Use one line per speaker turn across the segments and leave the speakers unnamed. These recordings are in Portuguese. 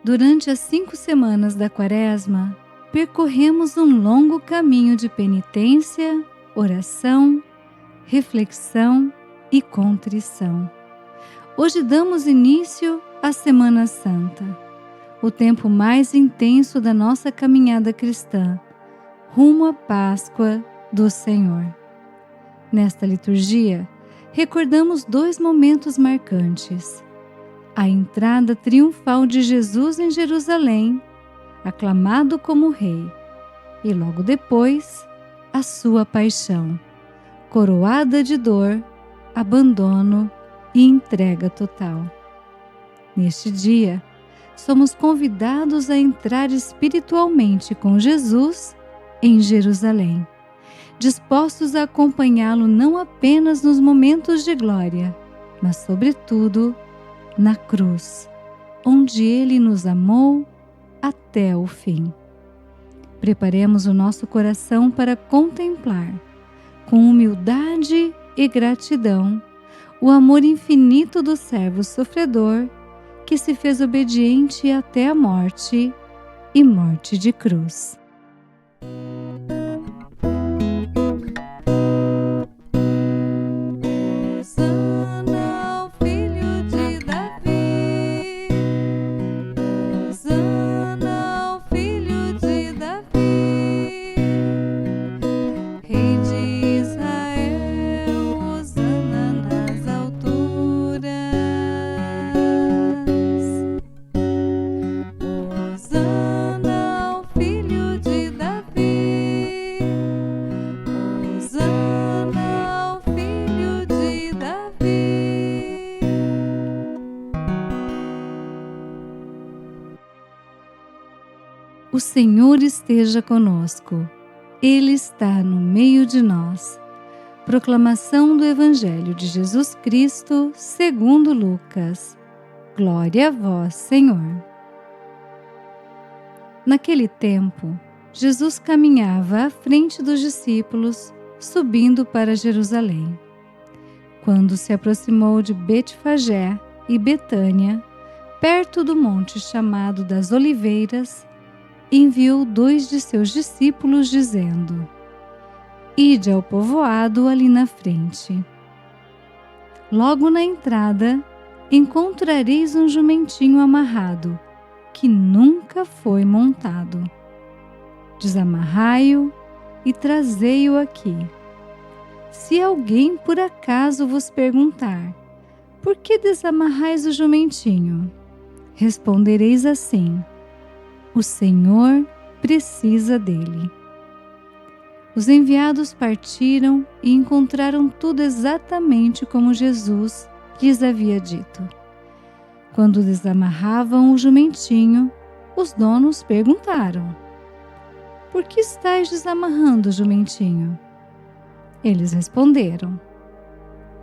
Durante as 5 semanas da Quaresma, percorremos um longo caminho de penitência, oração, reflexão e contrição. Hoje damos início à Semana Santa, o tempo mais intenso da nossa caminhada cristã, rumo à Páscoa do Senhor. Nesta liturgia, recordamos 2 momentos marcantes: a entrada triunfal de Jesus em Jerusalém, aclamado como rei, e logo depois, a sua paixão, coroada de dor, abandono e entrega total. Neste dia, somos convidados a entrar espiritualmente com Jesus em Jerusalém, dispostos a acompanhá-lo não apenas nos momentos de glória, mas sobretudo na cruz, onde Ele nos amou até o fim. Preparemos o nosso coração para contemplar, com humildade e gratidão, o amor infinito do servo sofredor que se fez obediente até a morte e morte de cruz. O Senhor esteja conosco, Ele está no meio de nós. Proclamação do Evangelho de Jesus Cristo segundo Lucas. Glória a vós, Senhor. Naquele tempo, Jesus caminhava à frente dos discípulos, subindo para Jerusalém. Quando se aproximou de Betfagé e Betânia, perto do monte chamado das Oliveiras, enviou 2 de seus discípulos, dizendo: Ide ao povoado ali na frente. Logo na entrada, encontrareis um jumentinho amarrado, que nunca foi montado. Desamarrai-o e trazei-o aqui. Se alguém por acaso vos perguntar: Por que desamarrais o jumentinho? Respondereis assim: O Senhor precisa dele. Os enviados partiram e encontraram tudo exatamente como Jesus lhes havia dito. Quando desamarravam o jumentinho, os donos perguntaram: Por que estáis desamarrando o jumentinho? Eles responderam: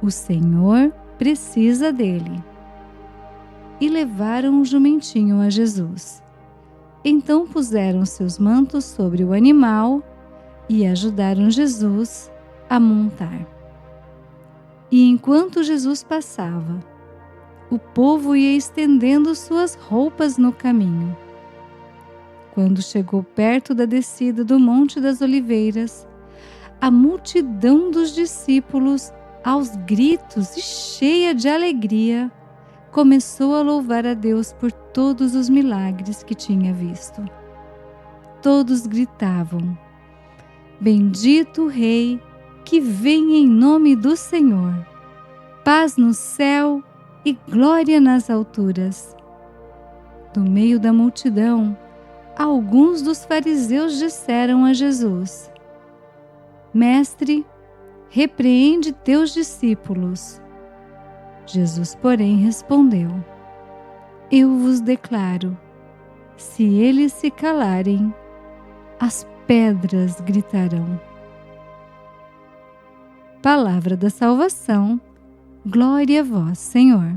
O Senhor precisa dele. E levaram o jumentinho a Jesus. Então puseram seus mantos sobre o animal e ajudaram Jesus a montar. E enquanto Jesus passava, o povo ia estendendo suas roupas no caminho. Quando chegou perto da descida do Monte das Oliveiras, a multidão dos discípulos, aos gritos e cheia de alegria, começou a louvar a Deus por todos os milagres que tinha visto. Todos gritavam: Bendito o Rei que vem em nome do Senhor, paz no céu e glória nas alturas. Do meio da multidão, alguns dos fariseus disseram a Jesus: Mestre, repreende teus discípulos. Jesus, porém, respondeu: Eu vos declaro, se eles se calarem, as pedras gritarão. Palavra da salvação, glória a vós, Senhor.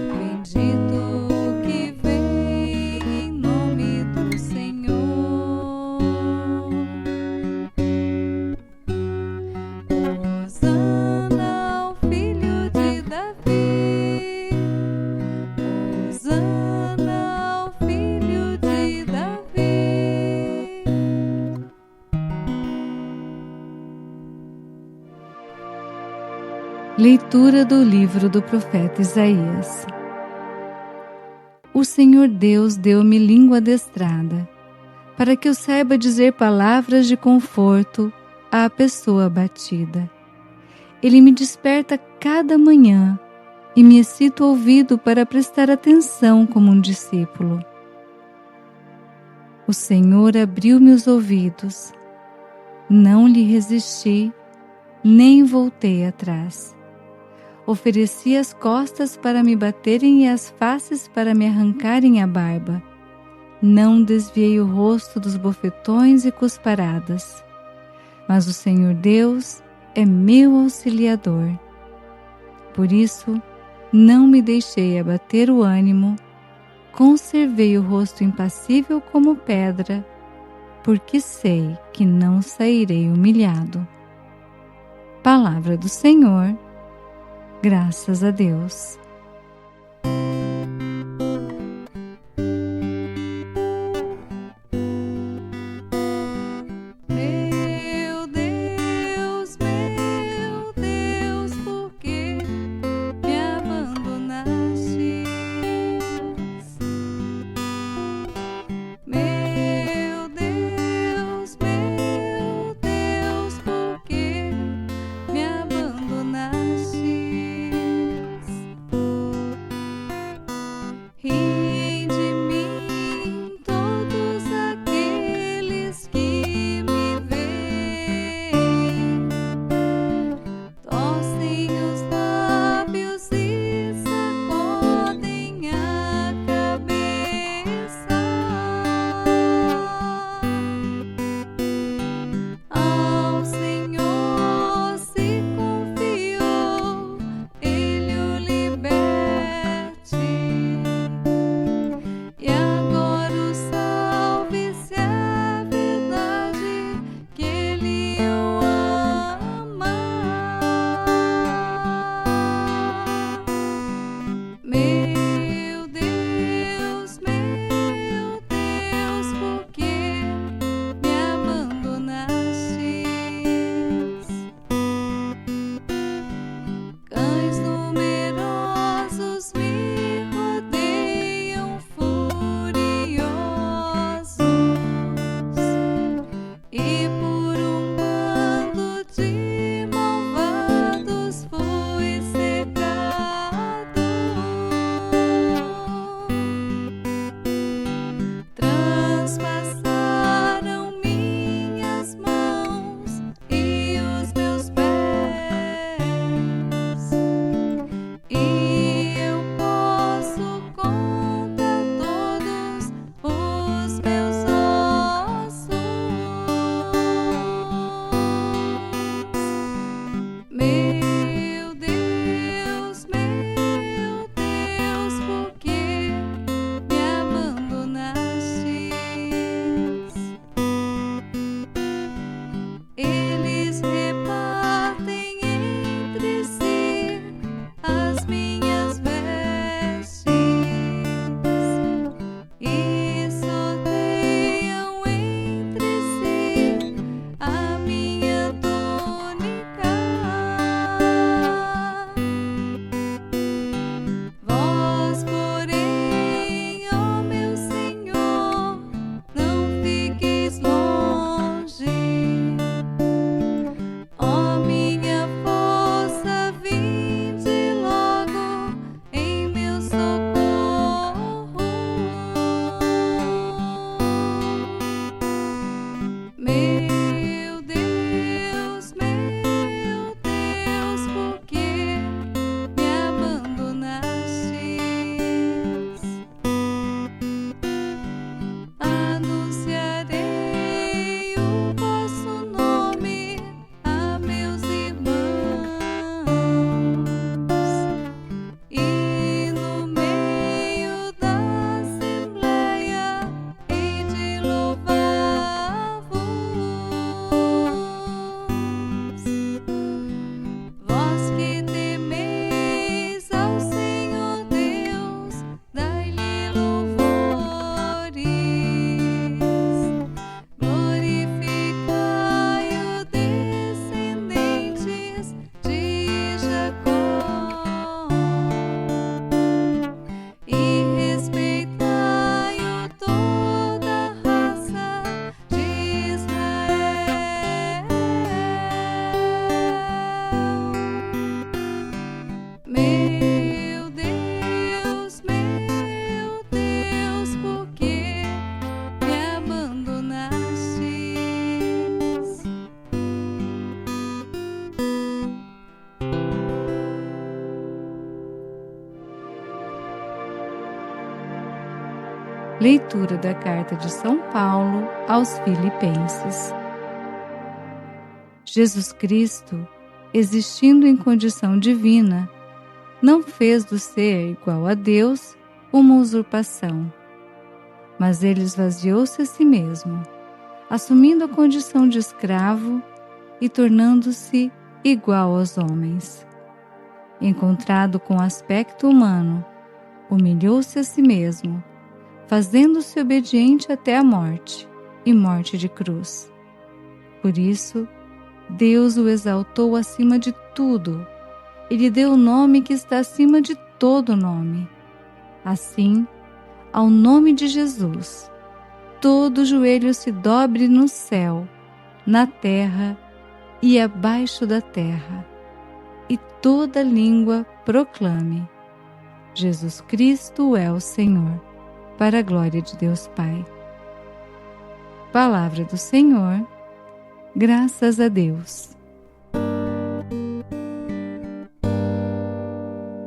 Bendito
Leitura do livro do profeta Isaías. O Senhor Deus deu-me língua adestrada, para que eu saiba dizer palavras de conforto à pessoa abatida. Ele me desperta cada manhã e me excita o ouvido para prestar atenção como um discípulo. O Senhor abriu-me os ouvidos. Não lhe resisti, nem voltei atrás. Ofereci as costas para me baterem e as faces para me arrancarem a barba. Não desviei o rosto dos bofetões e cusparadas. Mas o Senhor Deus é meu auxiliador. Por isso, não me deixei abater o ânimo, conservei o rosto impassível como pedra, porque sei que não sairei humilhado. Palavra do Senhor. Graças a Deus. Meu Deus, por que me abandonaste? Meu Deus, por que me abandonaste? Leitura da Carta de São Paulo aos Filipenses. Jesus Cristo, existindo em condição divina, não fez do ser igual a Deus uma usurpação, mas ele esvaziou-se a si mesmo, assumindo a condição de escravo e tornando-se igual aos homens. Encontrado com aspecto humano, humilhou-se a si mesmo, fazendo-se obediente até a morte, e morte de cruz. Por isso, Deus o exaltou acima de tudo, e lhe deu o nome que está acima de todo nome. Assim, ao nome de Jesus, todo joelho se dobre no céu, na terra e abaixo da terra, e toda língua proclame: Jesus Cristo é o Senhor, para a glória de Deus Pai. Palavra do Senhor, graças a Deus.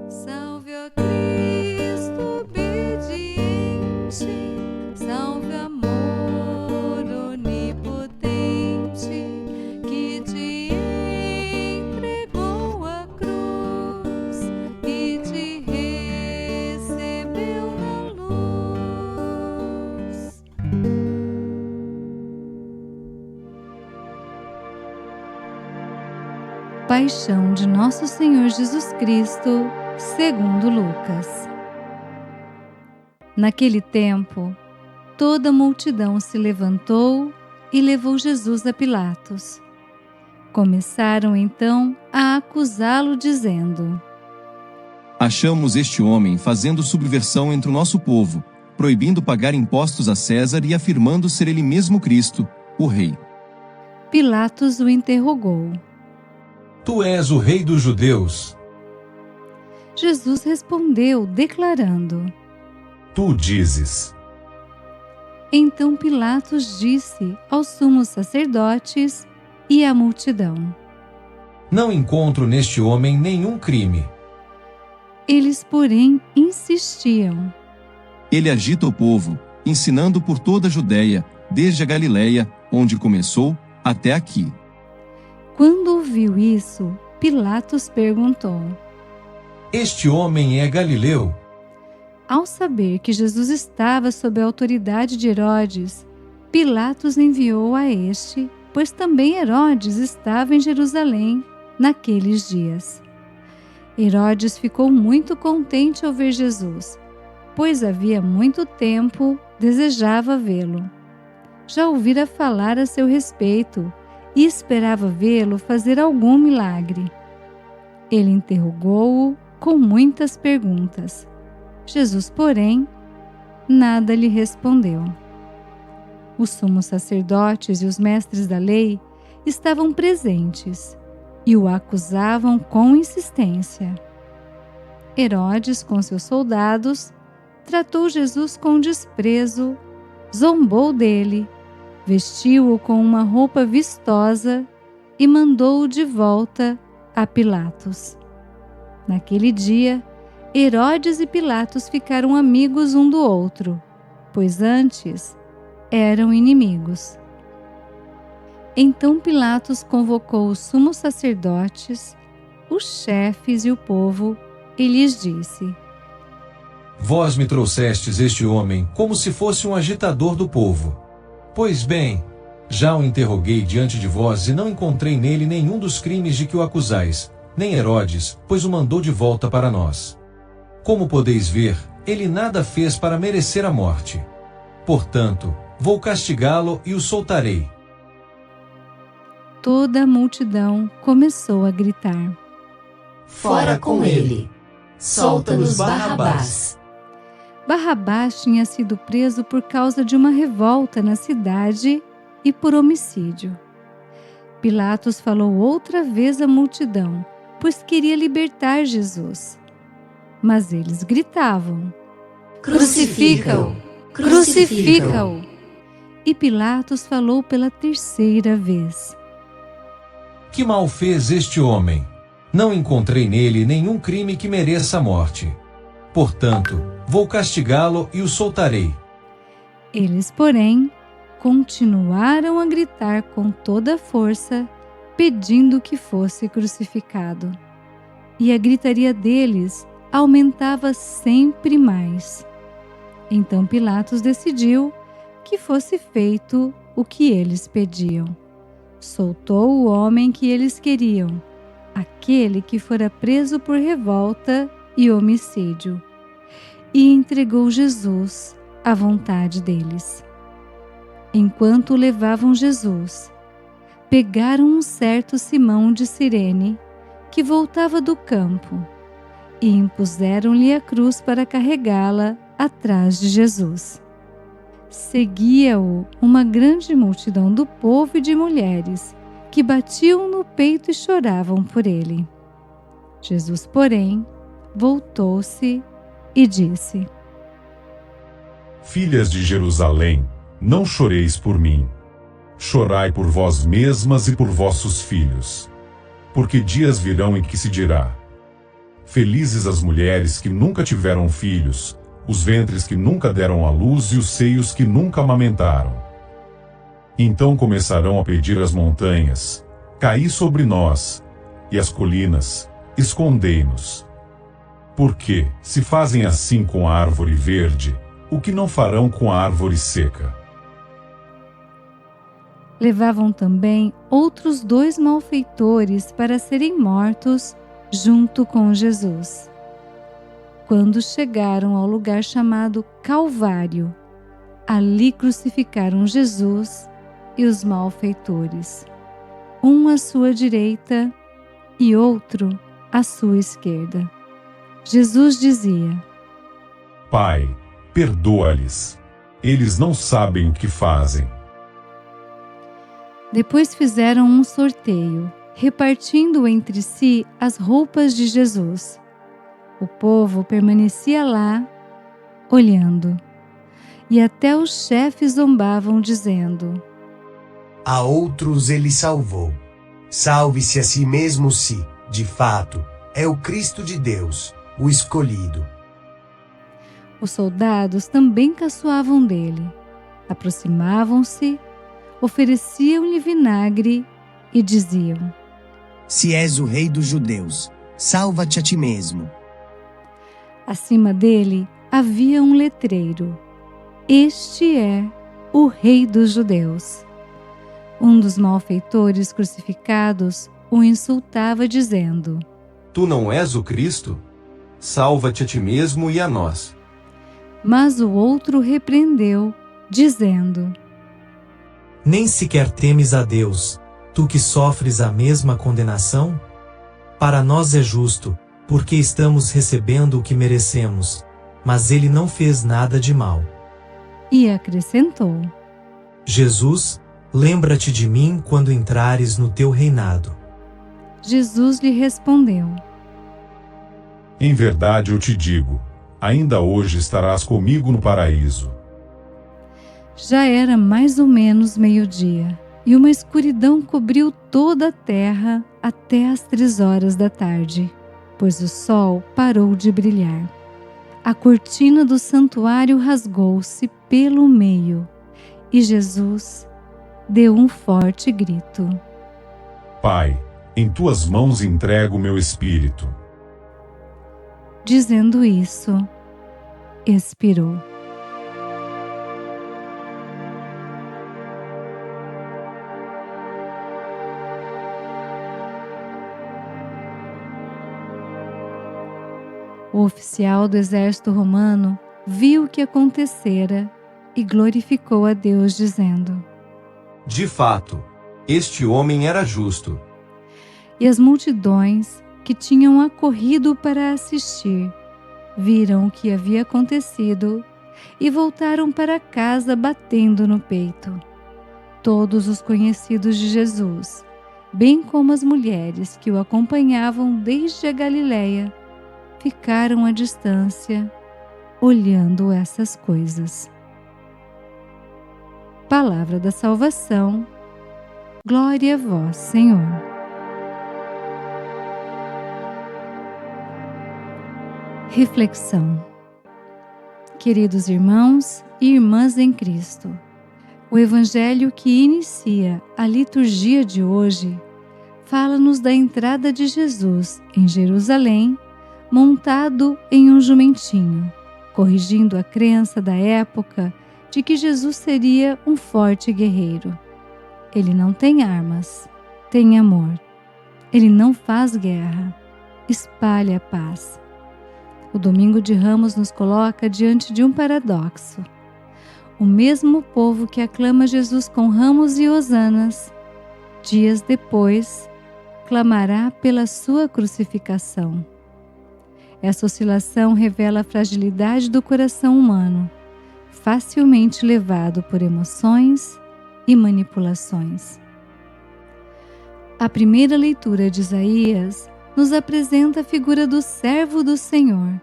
Salve a Cristo obediente, salve amor onipotente, que te entregou a cruz e te recebeu na luz. Paixão de Nosso Senhor Jesus Cristo, segundo Lucas. Naquele tempo, toda a multidão se levantou e levou Jesus a Pilatos. Começaram então a acusá-lo, dizendo:
Achamos este homem fazendo subversão entre o nosso povo, proibindo pagar impostos a César e afirmando ser ele mesmo Cristo, o Rei.
Pilatos o interrogou.
Tu és o Rei dos Judeus?
Jesus respondeu, declarando:
Tu dizes.
Então Pilatos disse aos sumos sacerdotes e à multidão:
Não encontro neste homem nenhum crime.
Eles, porém, insistiam:
Ele agita o povo, ensinando por toda a Judéia, desde a Galiléia, onde começou, até aqui.
Quando ouviu isso, Pilatos perguntou:
Este homem é galileu?
Ao saber que Jesus estava sob a autoridade de Herodes, Pilatos enviou a este, pois também Herodes estava em Jerusalém naqueles dias. Herodes ficou muito contente ao ver Jesus, pois havia muito tempo desejava vê-lo. Já ouvira falar a seu respeito e esperava vê-lo fazer algum milagre. Ele interrogou-o com muitas perguntas. Jesus, porém, nada lhe respondeu. Os sumos sacerdotes e os mestres da lei estavam presentes e o acusavam com insistência. Herodes, com seus soldados, tratou Jesus com desprezo, zombou dele, vestiu-o com uma roupa vistosa e mandou-o de volta a Pilatos. Naquele dia, Herodes e Pilatos ficaram amigos um do outro, pois antes eram inimigos. Então Pilatos convocou os sumos sacerdotes, os chefes e o povo e lhes disse:
Vós me trouxestes este homem como se fosse um agitador do povo. Pois bem, já o interroguei diante de vós e não encontrei nele nenhum dos crimes de que o acusais, nem Herodes, pois o mandou de volta para nós. Como podeis ver, ele nada fez para merecer a morte. Portanto, vou castigá-lo e o soltarei.
Toda a multidão começou a gritar:
Fora com ele! Solta-nos Barrabás!
Barrabás tinha sido preso por causa de uma revolta na cidade e por homicídio. Pilatos falou outra vez à multidão, pois queria libertar Jesus. Mas eles gritavam:
Crucifica-o!
Crucifica-o! E Pilatos falou pela terceira vez:
Que mal fez este homem? Não encontrei nele nenhum crime que mereça a morte. Portanto, vou castigá-lo e o soltarei.
Eles, porém, continuaram a gritar com toda a força, pedindo que fosse crucificado. E a gritaria deles aumentava sempre mais. Então Pilatos decidiu que fosse feito o que eles pediam. Soltou o homem que eles queriam, aquele que fora preso por revolta e homicídio, e entregou Jesus à vontade deles. Enquanto levavam Jesus, pegaram um certo Simão de Cirene, que voltava do campo, e impuseram-lhe a cruz para carregá-la atrás de Jesus. Seguia-o uma grande multidão do povo e de mulheres, que batiam no peito e choravam por ele. Jesus, porém, voltou-se e disse:
Filhas de Jerusalém, não choreis por mim. Chorai por vós mesmas e por vossos filhos. Porque dias virão em que se dirá: felizes as mulheres que nunca tiveram filhos, os ventres que nunca deram à luz e os seios que nunca amamentaram. Então começarão a pedir às montanhas: caí sobre nós, e às colinas: escondei-nos. Porque, se fazem assim com a árvore verde, o que não farão com a árvore seca?
Levavam também outros 2 malfeitores para serem mortos junto com Jesus. Quando chegaram ao lugar chamado Calvário, ali crucificaram Jesus e os malfeitores, um à sua direita e outro à sua esquerda. Jesus dizia:
Pai, perdoa-lhes. Eles não sabem o que fazem.
Depois fizeram um sorteio, repartindo entre si as roupas de Jesus. O povo permanecia lá, olhando, e até os chefes zombavam, dizendo:
A outros ele salvou. Salve-se a si mesmo se, de fato, é o Cristo de Deus, o escolhido.
Os soldados também caçoavam dele. Aproximavam-se, ofereciam-lhe vinagre e diziam:
Se és o rei dos judeus, salva-te a ti mesmo.
Acima dele havia um letreiro: Este é o Rei dos Judeus. Um dos malfeitores crucificados o insultava, dizendo:
Tu não és o Cristo? Salva-te a ti mesmo e a nós.
Mas o outro repreendeu, dizendo:
Nem sequer temes a Deus, tu que sofres a mesma condenação? Para nós é justo, porque estamos recebendo o que merecemos, mas ele não fez nada de mal.
E acrescentou:
Jesus, lembra-te de mim quando entrares no teu reinado.
Jesus lhe respondeu:
Em verdade eu te digo, ainda hoje estarás comigo no paraíso.
Já era mais ou menos meio-dia, e uma escuridão cobriu toda a terra até às 3 horas da tarde, pois o sol parou de brilhar. A cortina do santuário rasgou-se pelo meio, e Jesus deu um forte grito:
Pai, em tuas mãos entrego o meu espírito.
Dizendo isso, expirou. O oficial do exército romano viu o que acontecera e glorificou a Deus, dizendo:
De fato, este homem era justo.
E as multidões que tinham acorrido para assistir viram o que havia acontecido e voltaram para casa batendo no peito. Todos os conhecidos de Jesus, bem como as mulheres que o acompanhavam desde a Galileia, ficaram à distância, olhando essas coisas. Palavra da salvação. Glória a vós, Senhor. Reflexão. Queridos irmãos e irmãs em Cristo, o Evangelho que inicia a liturgia de hoje fala-nos da entrada de Jesus em Jerusalém, montado em um jumentinho, corrigindo a crença da época de que Jesus seria um forte guerreiro. Ele não tem armas, tem amor. Ele não faz guerra, espalha a paz. O Domingo de Ramos nos coloca diante de um paradoxo. O mesmo povo que aclama Jesus com ramos e hosanas, dias depois, clamará pela sua crucificação. Essa oscilação revela a fragilidade do coração humano, facilmente levado por emoções e manipulações. A primeira leitura de Isaías nos apresenta a figura do servo do Senhor,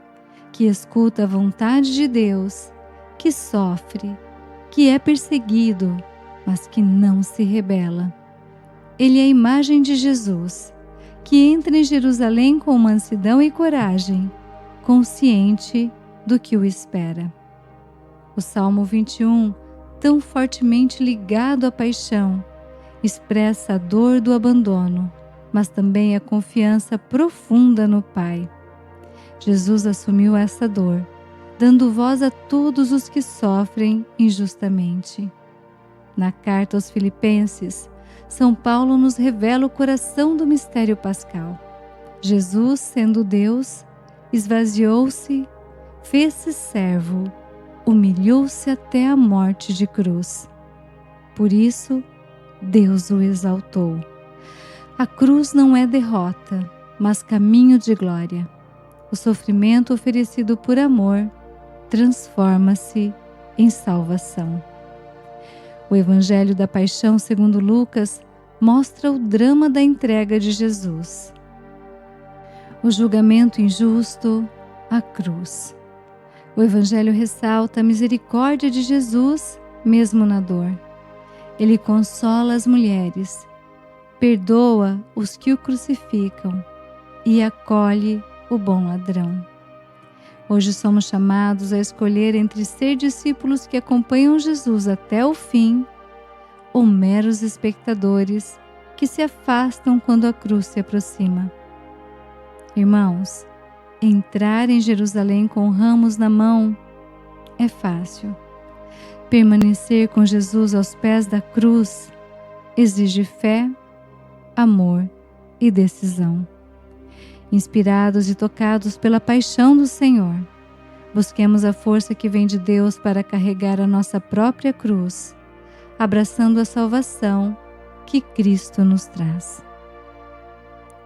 que escuta a vontade de Deus, que sofre, que é perseguido, mas que não se rebela. Ele é a imagem de Jesus, que entra em Jerusalém com mansidão e coragem, consciente do que o espera. O Salmo 21, tão fortemente ligado à paixão, expressa a dor do abandono, mas também a confiança profunda no Pai. Jesus assumiu essa dor, dando voz a todos os que sofrem injustamente. Na carta aos Filipenses, São Paulo nos revela o coração do mistério pascal. Jesus, sendo Deus, esvaziou-se, fez-se servo, humilhou-se até a morte de cruz. Por isso, Deus o exaltou. A cruz não é derrota, mas caminho de glória. O sofrimento oferecido por amor transforma-se em salvação. O Evangelho da Paixão segundo Lucas mostra o drama da entrega de Jesus. O julgamento injusto, a cruz. O Evangelho ressalta a misericórdia de Jesus, mesmo na dor. Ele consola as mulheres, perdoa os que o crucificam e acolhe o bom ladrão. Hoje somos chamados a escolher entre ser discípulos que acompanham Jesus até o fim ou meros espectadores que se afastam quando a cruz se aproxima. Irmãos, entrar em Jerusalém com ramos na mão é fácil. Permanecer com Jesus aos pés da cruz exige fé, amor e decisão. Inspirados e tocados pela paixão do Senhor, busquemos a força que vem de Deus para carregar a nossa própria cruz, abraçando a salvação que Cristo nos traz.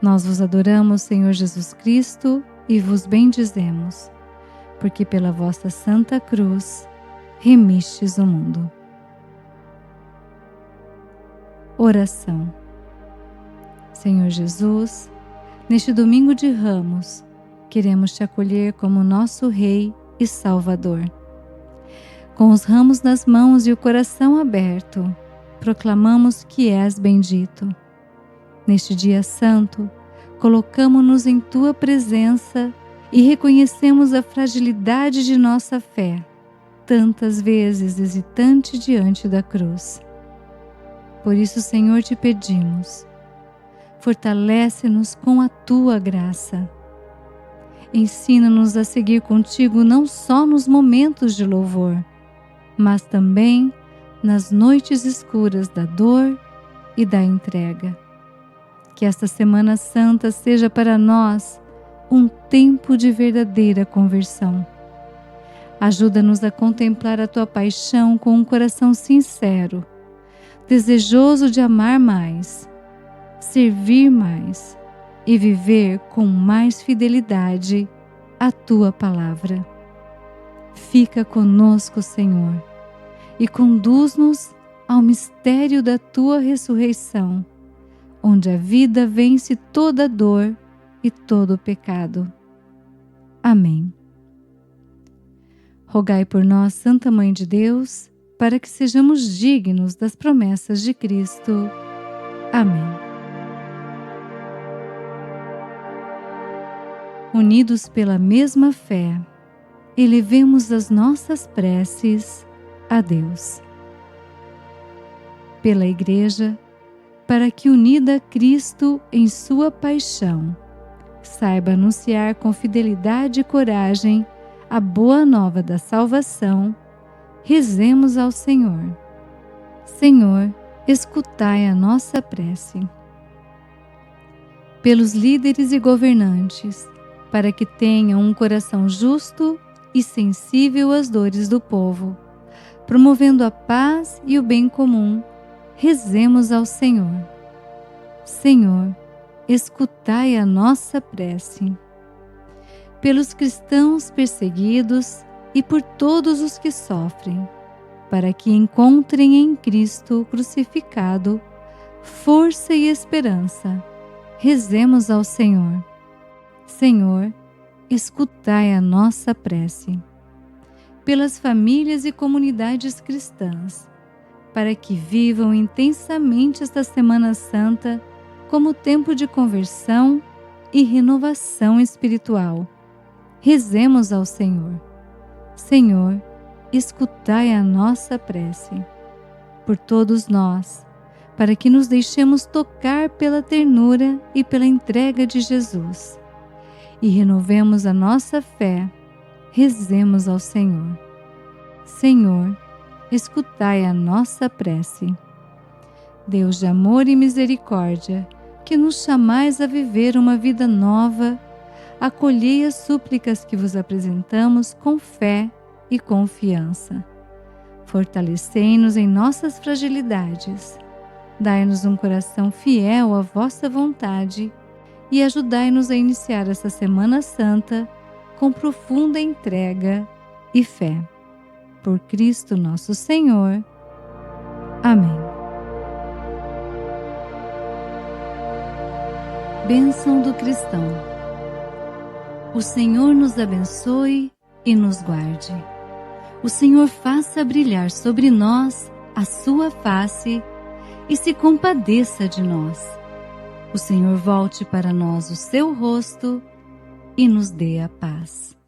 Nós vos adoramos, Senhor Jesus Cristo, e vos bendizemos, porque pela vossa santa cruz remistes o mundo. Oração. Senhor Jesus, neste Domingo de Ramos, queremos te acolher como nosso Rei e Salvador. Com os ramos nas mãos e o coração aberto, proclamamos que és bendito. Neste dia santo, colocamo-nos em tua presença e reconhecemos a fragilidade de nossa fé, tantas vezes hesitante diante da cruz. Por isso, Senhor, te pedimos, fortalece-nos com a tua graça. Ensina-nos a seguir contigo não só nos momentos de louvor, mas também nas noites escuras da dor e da entrega. Que esta Semana Santa seja para nós um tempo de verdadeira conversão. Ajuda-nos a contemplar a tua paixão com um coração sincero, desejoso de amar mais, servir mais e viver com mais fidelidade a tua palavra. Fica conosco, Senhor, e conduz-nos ao mistério da tua ressurreição, onde a vida vence toda dor e todo pecado. Amém. Rogai por nós, Santa Mãe de Deus, para que sejamos dignos das promessas de Cristo. Amém. Unidos pela mesma fé, elevemos as nossas preces a Deus. Pela Igreja, para que, unida a Cristo em sua paixão, saiba anunciar com fidelidade e coragem a boa nova da salvação, rezemos ao Senhor. Senhor, escutai a nossa prece. Pelos líderes e governantes, para que tenham um coração justo e sensível às dores do povo, promovendo a paz e o bem comum, rezemos ao Senhor. Senhor, escutai a nossa prece. Pelos cristãos perseguidos e por todos os que sofrem, para que encontrem em Cristo crucificado força e esperança, rezemos ao Senhor. Senhor, escutai a nossa prece. Pelas famílias e comunidades cristãs, para que vivam intensamente esta Semana Santa como tempo de conversão e renovação espiritual, rezemos ao Senhor. Senhor, escutai a nossa prece. Por todos nós, para que nos deixemos tocar pela ternura e pela entrega de Jesus, e renovemos a nossa fé, rezemos ao Senhor. Senhor, escutai a nossa prece. Deus de amor e misericórdia, que nos chamais a viver uma vida nova, acolhei as súplicas que vos apresentamos com fé e confiança. Fortalecei-nos em nossas fragilidades, dai-nos um coração fiel à vossa vontade e ajudai-nos a iniciar esta Semana Santa com profunda entrega e fé. Por Cristo nosso Senhor. Amém. Bênção do cristão. O Senhor nos abençoe e nos guarde. O Senhor faça brilhar sobre nós a sua face e se compadeça de nós. O Senhor volte para nós o seu rosto e nos dê a paz.